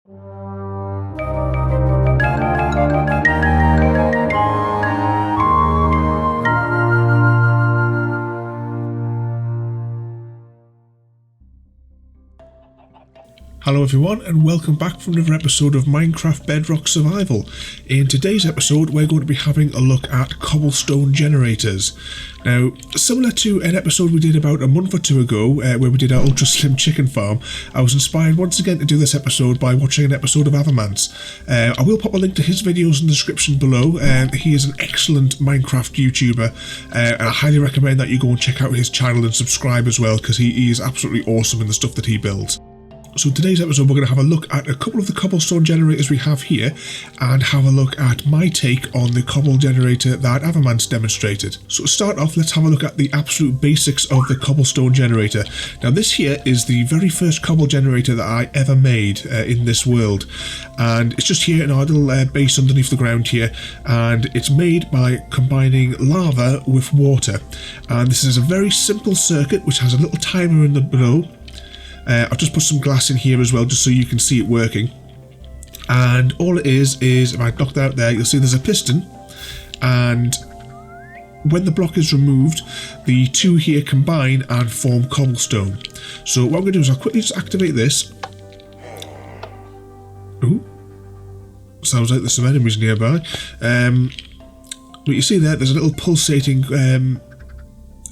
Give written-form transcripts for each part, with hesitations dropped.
Hello everyone and welcome back for another episode of Minecraft Bedrock Survival. In today's episode we're going to be having a look at Cobblestone Generators. Now, similar to an episode we did about a month or two ago where we did our ultra slim chicken farm, I was inspired once again to do this episode by watching an episode of Avomance. I will pop a link to his videos in the description below. He is an excellent Minecraft YouTuber and I highly recommend that you go and check out his channel and subscribe as well, because he is absolutely awesome in the stuff that he builds. So today's episode we're going to have a look at a couple of the cobblestone generators we have here and have a look at my take on the cobble generator that Avomance demonstrated. So to start off, let's have a look at the absolute basics of the cobblestone generator. Now this here is the very first cobble generator that I ever made in this world, and it's just here in our little base underneath the ground here, and it's made by combining lava with water. And this is a very simple circuit which has a little timer in the below. I've just put some glass in here as well just so you can see it working, and all it is if I knock that out there, you'll see there's a piston, and when the block is removed the two here combine and form cobblestone. So what I'm going to do is I'll quickly just activate this. Ooh, sounds like there's some enemies nearby. But you see there's a little pulsating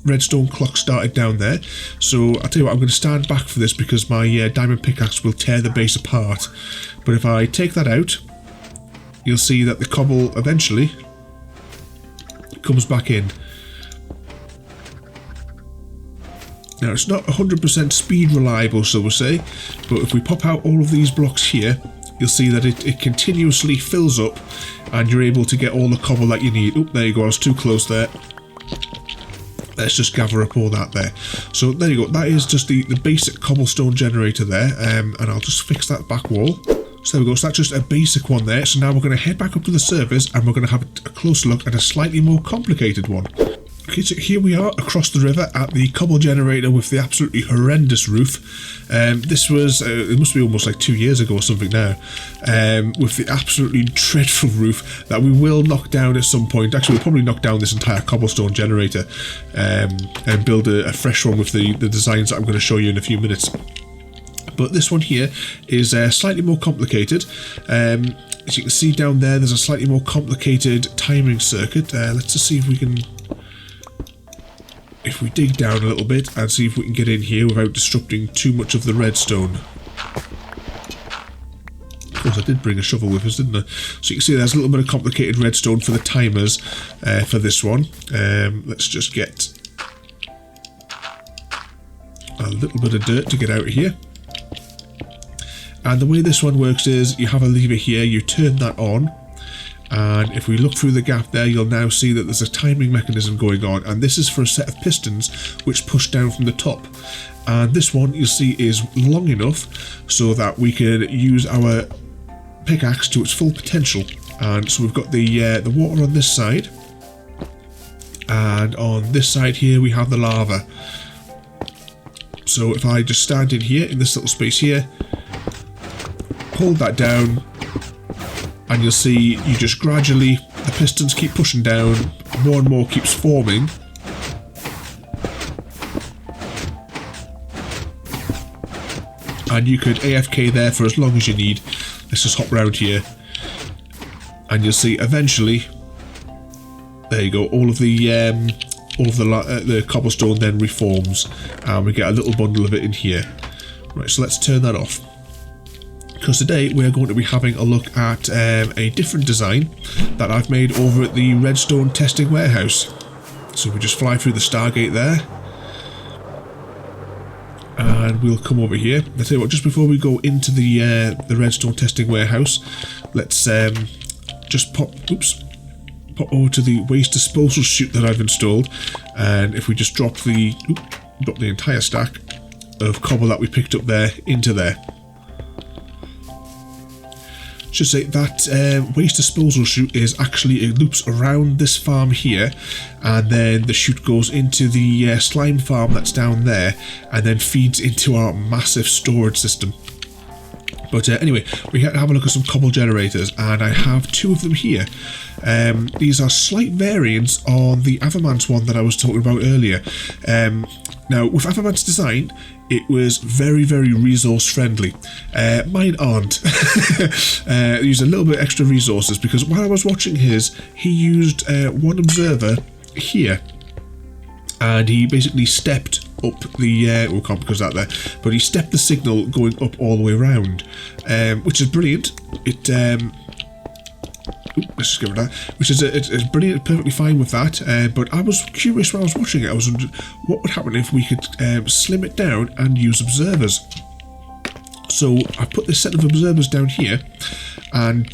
redstone clock started down there. So I'll tell you what, I'm going to stand back for this because my diamond pickaxe will tear the base apart. But if I take that out, you'll see that the cobble eventually comes back in. Now it's not 100% speed reliable, so we'll say, but if we pop out all of these blocks here, you'll see that it continuously fills up and you're able to get all the cobble that you need. Oh, there you go, I was too close there. Let's just gather up all that there. So there you go, that is just the basic cobblestone generator there, and I'll just fix that back wall. So there we go, so that's just a basic one there. So now we're going to head back up to the surface and we're going to have a closer look at a slightly more complicated one. Okay, so here we are across the river at the cobble generator with the absolutely horrendous roof. This was, it must be almost like 2 years ago or something now, with the absolutely dreadful roof that we will knock down at some point. Actually, we'll probably knock down this entire cobblestone generator and build a fresh one with the designs that I'm going to show you in a few minutes. But this one here is slightly more complicated. As you can see down there, there's a slightly more complicated timing circuit. Let's just see if we can... If we dig down a little bit and see if we can get in here without disrupting too much of the redstone. Of course, I did bring a shovel with us, didn't I? So you can see there's a little bit of complicated redstone for the timers for this one. Let's just get a little bit of dirt to get out of here. And the way this one works is you have a lever here, you turn that on, and if we look through the gap there, you'll now see that there's a timing mechanism going on, and this is for a set of pistons which push down from the top. And this one, you'll see, is long enough so that we can use our pickaxe to its full potential. And so we've got the water on this side, and on this side here we have the lava. So if I just stand in here, in this little space here, hold that down, and you'll see you just gradually, the pistons keep pushing down, more and more keeps forming. And you could AFK there for as long as you need. Let's just hop around here. And you'll see eventually, there you go, all of the cobblestone then reforms. And we get a little bundle of it in here. Right, so let's turn that off. Because today we're going to be having a look at a different design that I've made over at the redstone testing warehouse. So we just fly through the Stargate there, and we'll come over here. I'll tell you what, just before we go into the redstone testing warehouse, let's just pop over to the waste disposal chute that I've installed, and if we just drop the entire stack of cobble that we picked up there into there. Should say that waste disposal chute is actually, it loops around this farm here, and then the chute goes into the slime farm that's down there, and then feeds into our massive storage system. But anyway, we had to have a look at some cobble generators, and I have two of them here. These are slight variants on the Avomance one that I was talking about earlier. Now, with Avomance design, it was very, very resource friendly. Mine aren't. Use a little bit extra resources, because while I was watching his, he used one observer here, and he basically stepped up the we can't because that there, but he stepped the signal going up all the way around, which is brilliant. It let's just get rid of that, which is it's brilliant, perfectly fine with that. But I was curious when I was watching it. I was wondering what would happen if we could slim it down and use observers. So I put this set of observers down here, and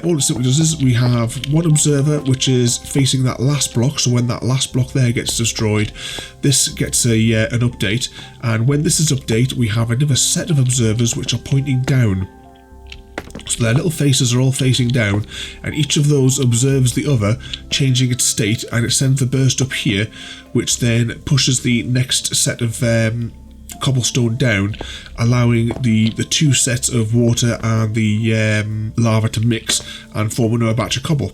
all it simply does is we have one observer which is facing that last block, so when that last block there gets destroyed, this gets an update, and when this is updated, we have another set of observers which are pointing down. So their little faces are all facing down, and each of those observes the other, changing its state, and it sends the burst up here, which then pushes the next set of cobblestone down, allowing the two sets of water and the lava to mix and form another batch of cobble.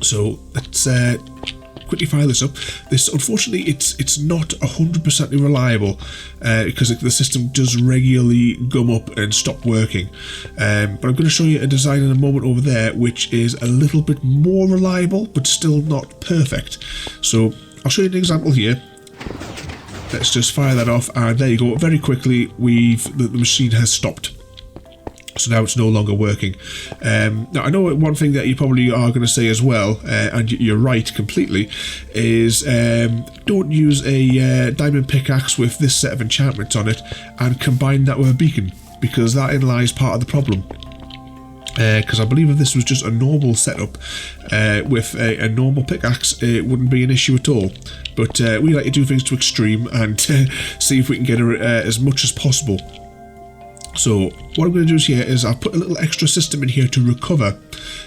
So let's quickly fire this up. This, unfortunately, it's not 100% reliable because the system does regularly gum up and stop working. But I'm going to show you a design in a moment over there which is a little bit more reliable, but still not perfect. So I'll show you an example here. Let's just fire that off, and there you go. Very quickly, the machine has stopped. So now it's no longer working. Now, I know one thing that you probably are going to say as well, and you're right completely, is don't use a diamond pickaxe with this set of enchantments on it and combine that with a beacon, because that in lies part of the problem. Because I believe if this was just a normal setup with a normal pickaxe, it wouldn't be an issue at all. But we like to do things to extreme and see if we can get as much as possible. So what I'm going to do here is I'll put a little extra system in here to recover.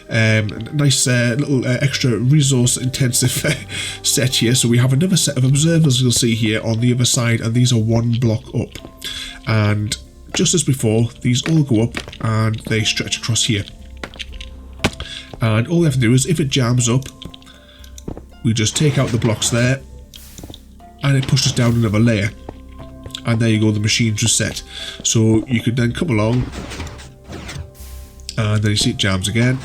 A nice little extra resource intensive set here. So we have another set of observers you'll see here on the other side, and these are one block up. And just as before, these all go up and they stretch across here. And all we have to do is, if it jams up, we just take out the blocks there, and it pushes down another layer. And there you go, the machine's reset. So you could then come along, and then you see it jams again.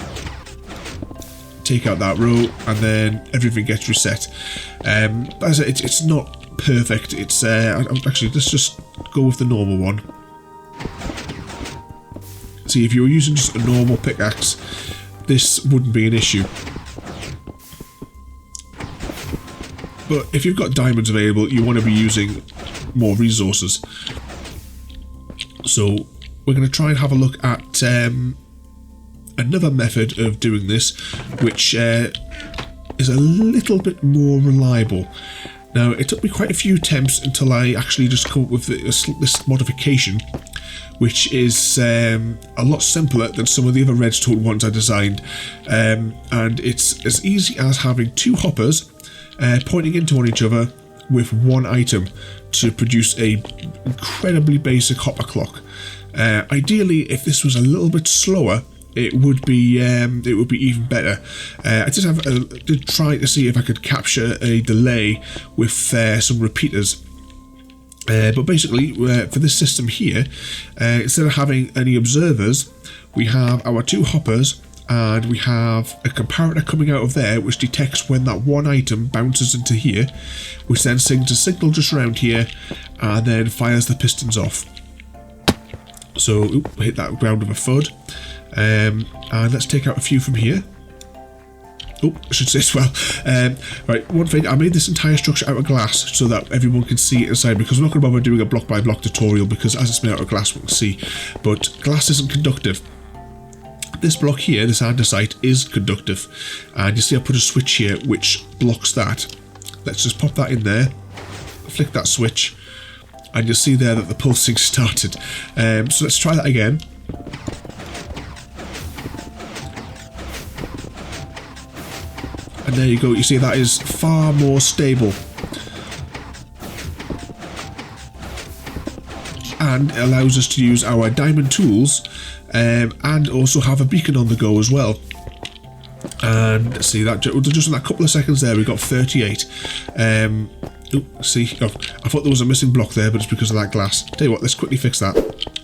Take out that row, and then everything gets reset. As I said, it's not perfect. It's actually, let's just go with the normal one. See, if you were using just a normal pickaxe, this wouldn't be an issue. But if you've got diamonds available, you want to be using more resources. So we're going to try and have a look at another method of doing this, which is a little bit more reliable. Now, it took me quite a few attempts until I actually just come up with this modification, which is a lot simpler than some of the other redstone ones I designed. And it's as easy as having two hoppers pointing into each other with one item to produce a incredibly basic hopper clock. Ideally, if this was a little bit slower, it would be even better. I did try to see if I could capture a delay with some repeaters. But basically, for this system here, instead of having any observers, we have our two hoppers, and we have a comparator coming out of there which detects when that one item bounces into here, which then sends a signal just around here and then fires the pistons off. So hit that ground with a thud, and let's take out a few from here. Oh, I should say as well. Right, one thing, I made this entire structure out of glass so that everyone can see it inside, because I'm not going to bother doing a block by block tutorial, because as it's made out of glass we can see, but glass isn't conductive. This block here, this andesite, is conductive, and you see I put a switch here which blocks that. Let's just pop that in there, flick that switch, and you'll see there that the pulsing started. So let's try that again. And there you go, you see that is far more stable. and it allows us to use our diamond tools and also have a beacon on the go as well. And see that just in that couple of seconds there we got 38. See, I thought there was a missing block there, but it's because of that glass. Tell you what, let's quickly fix that.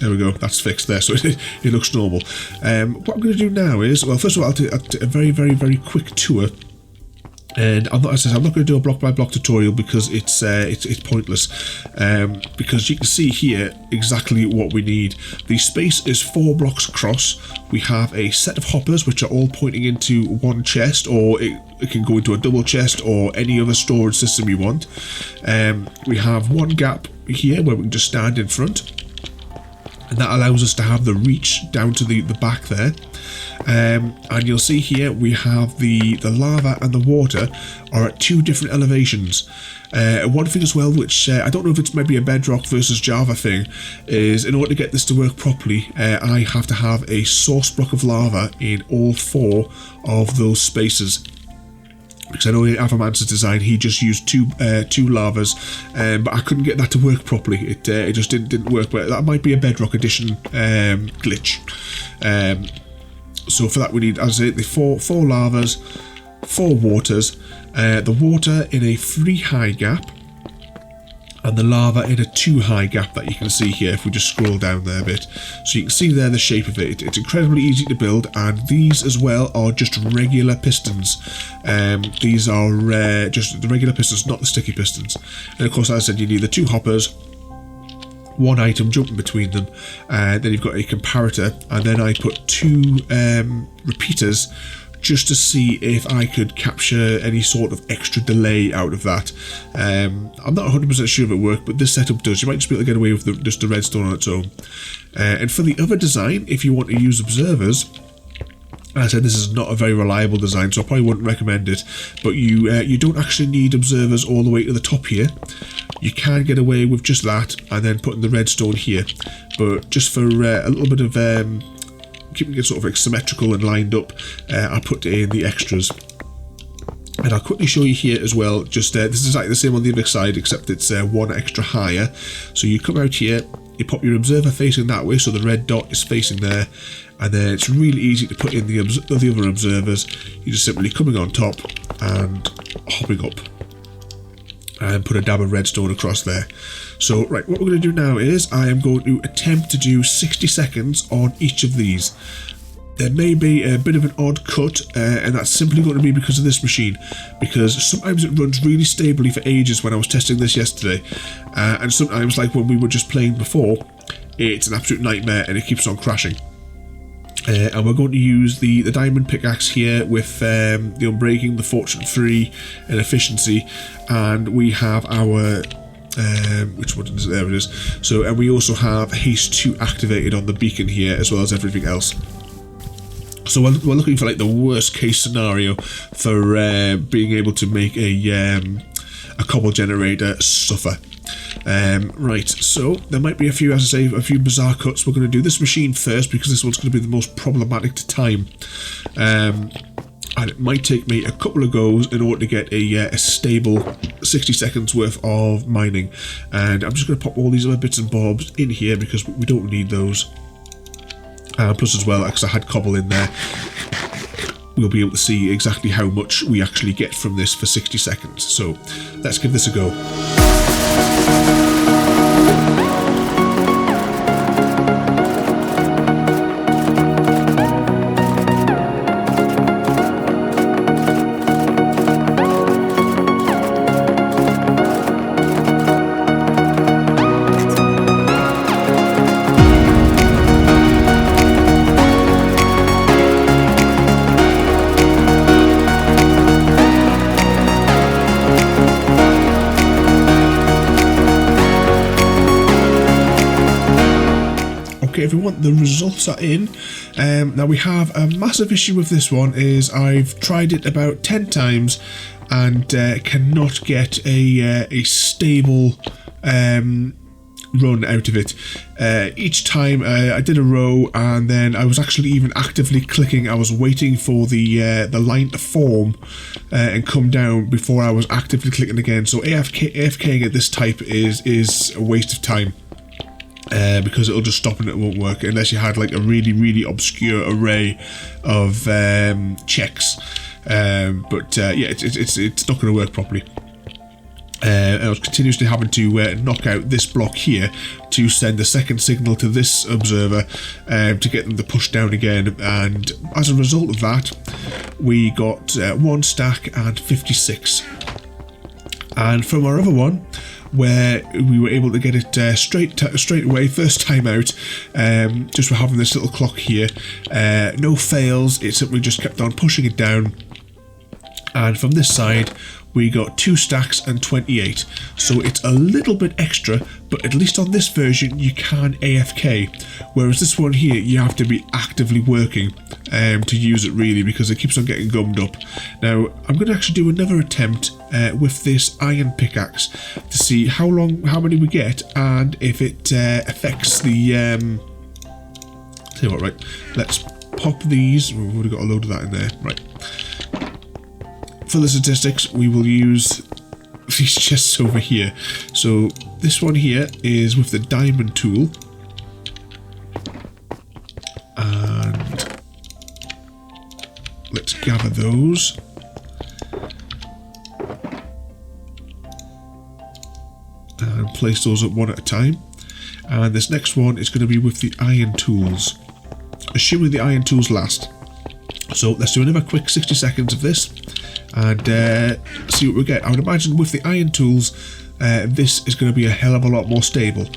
There we go, that's fixed there, so it looks normal. What I'm going to do now is, well, first of all, I'll do a very quick tour. And I'm not going to do a block by block tutorial because it's pointless. Because you can see here exactly what we need. The space is 4 blocks across. We have a set of hoppers which are all pointing into one chest, or it can go into a double chest or any other storage system you want. We have one gap here where we can just stand in front, and that allows us to have the reach down to the back there. And you'll see here we have the lava and the water are at 2 different elevations. One thing as well, which I don't know if it's maybe a Bedrock versus Java thing, is in order to get this to work properly, I have to have a source block of lava in all 4 of those spaces. Because I know in Avomance's design he just used two lavas, but I couldn't get that to work properly. It just didn't work. But that might be a Bedrock edition glitch. So for that we need, as I say, the four lavas, 4 waters, the water in a 3 high gap, and the lava in a 2 high gap that you can see here if we just scroll down there a bit. So you can see there the shape of it. It's incredibly easy to build, and these as well are just regular pistons. These are just the regular pistons, not the sticky pistons. And of course, as I said, you need the 2 hoppers, 1 item jumping between them, then you've got a comparator, and then I put 2 repeaters just to see if I could capture any sort of extra delay out of that. I'm not 100% sure if it worked, but this setup does. You might just be able to get away with just the redstone on its own. And for the other design, if you want to use observers, as I said, this is not a very reliable design, so I probably wouldn't recommend it, but you don't actually need observers all the way to the top here. You can get away with just that, and then putting the redstone here, but just for a little bit of keeping it sort of like symmetrical and lined up, I'll put in the extras. And I'll quickly show you here as well, just this is exactly the same on the other side, except it's 1 extra higher. So you come out here, you pop your observer facing that way, so the red dot is facing there, and then it's really easy to put in the other observers. You're just simply coming on top and hopping up, and put a dab of redstone across there. So right, what we're going to do now is I am going to attempt to do 60 seconds on each of these. There may be a bit of an odd cut, and that's simply going to be because of this machine, because sometimes it runs really stably for ages when I was testing this yesterday, and sometimes, like when we were just playing before, it's an absolute nightmare and it keeps on crashing. And we're going to use the diamond pickaxe here with the unbreaking, the fortune 3 and efficiency, and we have our which one is it? There it is. So, and we also have haste 2 activated on the beacon here, as well as everything else. So we're looking for like the worst case scenario for being able to make a cobble generator suffer. Right, so there might be a few, as I say, a few bizarre cuts. We're going to do this machine first because this one's going to be the most problematic to time. And it might take me a couple of goes in order to get a stable 60 seconds worth of mining. And I'm just going to pop all these other bits and bobs in here because we don't need those. Plus as well, because I had cobble in there, we'll be able to see exactly how much we actually get from this for 60 seconds. So let's give this a go. Okay everyone, the results are in. Now we have a massive issue with this one, is I've tried it about 10 times and cannot get a stable run out of it. Each time I did a row, and then I was actually even actively clicking. I was waiting for the line to form and come down before I was actively clicking again. So AFKing at this type is a waste of time. because it'll just stop and it won't work unless you had like a really obscure array of checks. But yeah, it's not going to work properly. I was continuously having to knock out this block here to send the second signal to this observer to get them to push down again, and as a result of that we got 1 stack and 56. And from our other one, where we were able to get it straight away, first time out, just for having this little clock here, no fails, it simply just kept on pushing it down. And from this side we got 2 stacks and 28, so it's a little bit extra, but at least on this version you can AFK, whereas this one here you have to be actively working to use it really, because it keeps on getting gummed up. Now I'm going to actually do another attempt with this iron pickaxe to see how many we get, and if it affects the tell you what, right, let's pop these. We've already got a load of that in there, right. For the statistics, we will use these chests over here. So this one here is with the diamond tool, and let's gather those. And place those up one at a time. And this next one is going to be with the iron tools, assuming the iron tools last. So let's do another quick 60 seconds of this and see what we get. I would imagine with the iron tools this is going to be a hell of a lot more stable.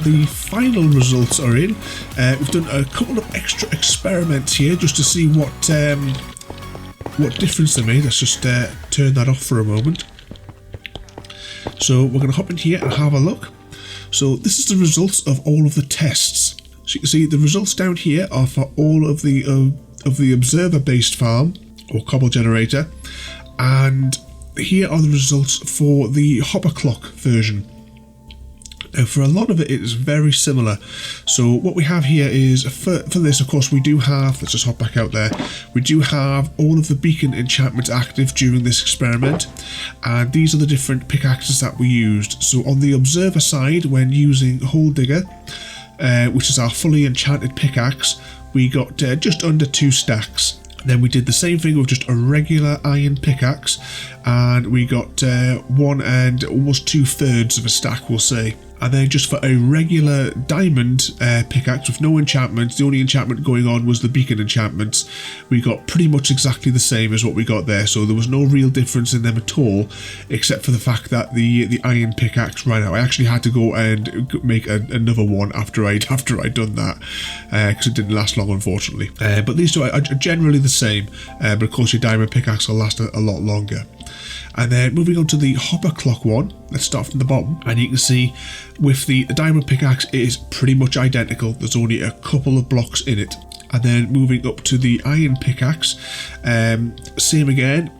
the final results are in. We've done a couple of extra experiments here just to see what difference they made. Let's just turn that off for a moment. So we're going to hop in here and have a look. So this is the results of all of the tests. So you can see the results down here are for all of the observer-based farm or cobble generator, and here are the results for the hopper clock version. Now, for a lot of it, it is very similar. So what we have here is, for this, of course, we do have, let's just hop back out there, we do have all of the beacon enchantments active during this experiment, and these are the different pickaxes that we used. So on the observer side, when using Hole Digger, which is our fully enchanted pickaxe, we got just under 2 stacks. Then we did the same thing with just a regular iron pickaxe, and we got 1 and almost 2/3 of a stack, we'll say. And then just for a regular diamond pickaxe with no enchantments, the only enchantment going on was the beacon enchantments, we got pretty much exactly the same as what we got there. So there was no real difference in them at all, except for the fact that the iron pickaxe ran out. I actually had to go and make another one after I'd done that, because it didn't last long, unfortunately. But these two are generally the same, but of course your diamond pickaxe will last a lot longer. And then moving on to the hopper clock one, let's start from the bottom, and you can see with the diamond pickaxe it is pretty much identical. There's only a couple of blocks in it. And then moving up to the iron pickaxe, same again.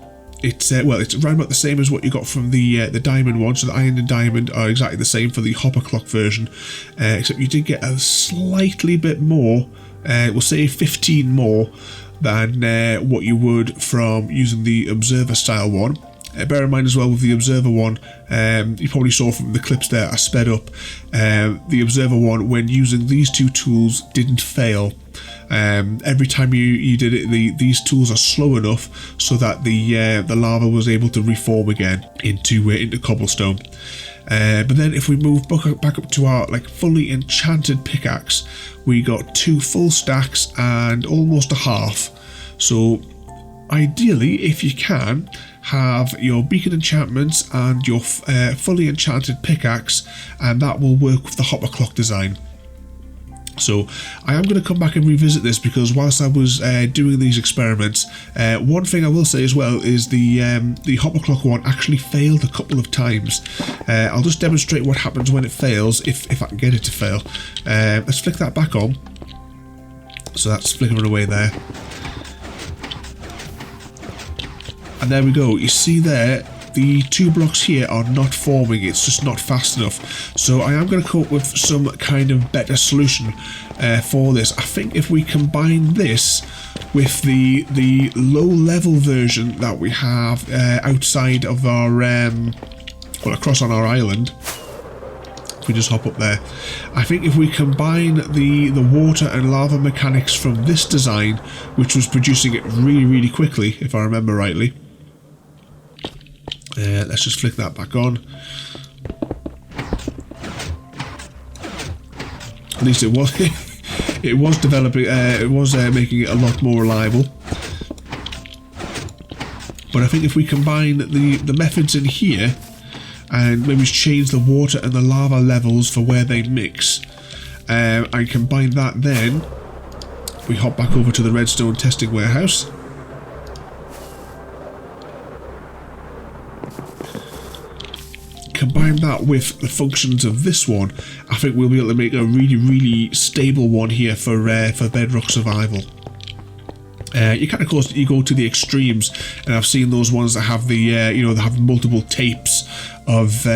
It's it's around about the same as what you got from the diamond one. So the iron and diamond are exactly the same for the hopper clock version, except you did get a slightly bit more. We'll say 15 more than what you would from using the observer style one. Bear in mind as well with the observer one, you probably saw from the clips there I sped up. The observer one, when using these two tools, didn't fail. Every time you did it, these tools are slow enough so that the lava was able to reform again into cobblestone. But then if we move back up to our fully enchanted pickaxe, we got 2 full stacks and almost a half. So ideally, if you can, have your beacon enchantments and your fully enchanted pickaxe, and that will work with the hopper clock design. So I am going to come back and revisit this, because whilst I was doing these experiments, one thing I will say as well is the hopper clock one actually failed a couple of times. I'll just demonstrate what happens when it fails, if I can get it to fail. Let's flick that back on. So that's flickering away there. And there we go. You see there, the 2 blocks here are not forming. It's just not fast enough. So I am going to come up with some kind of better solution for this. I think if we combine this with the low level version that we have outside of our across on our island, if we just hop up there, I think if we combine the water and lava mechanics from this design, which was producing it really quickly, if I remember rightly. Let's just flick that back on. At least it was it was developing, it was making it a lot more reliable. But I think if we combine the methods in here and maybe change the water and the lava levels for where they mix, and combine that, then we hop back over to the redstone testing warehouse. Combine that with the functions of this one, I think we'll be able to make a really stable one here for Bedrock survival. You can, of course, you go to the extremes, and I've seen those ones that have the they have multiple tapes of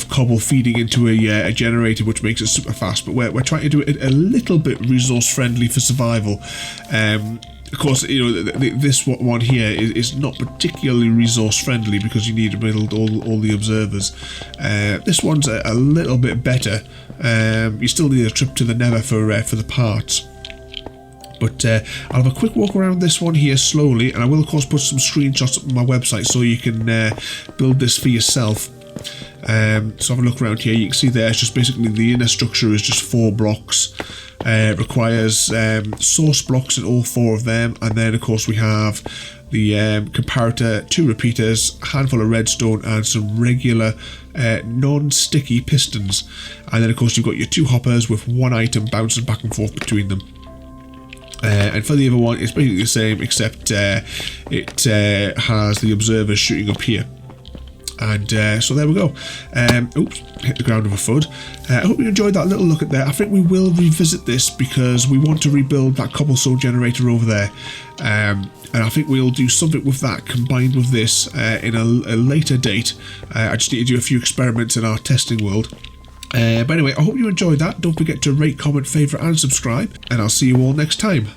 cobble feeding into a generator, which makes it super fast. But we're trying to do it a little bit resource friendly for survival. Of course, this one here is not particularly resource friendly because you need to build all the observers. This one's a little bit better. You still need a trip to the Nether for the parts. But I'll have a quick walk around this one here slowly, and I will of course put some screenshots up on my website so you can build this for yourself. So have a look around here. You can see there it's just basically the inner structure is just 4 blocks. It requires source blocks in all 4 of them, and then of course we have the comparator, 2 repeaters, a handful of redstone, and some regular non-sticky pistons. And then of course you've got your 2 hoppers with 1 item bouncing back and forth between them. And for the other one, it's basically the same, except it has the observers shooting up here. And so there we go. Oops, hit the ground with a thud. I hope you enjoyed that little look at there. I think we will revisit this because we want to rebuild that cobblestone generator over there. And I think we'll do something with that combined with this in a later date. I just need to do a few experiments in our testing world. But anyway, I hope you enjoyed that. Don't forget to rate, comment, favourite and subscribe. And I'll see you all next time.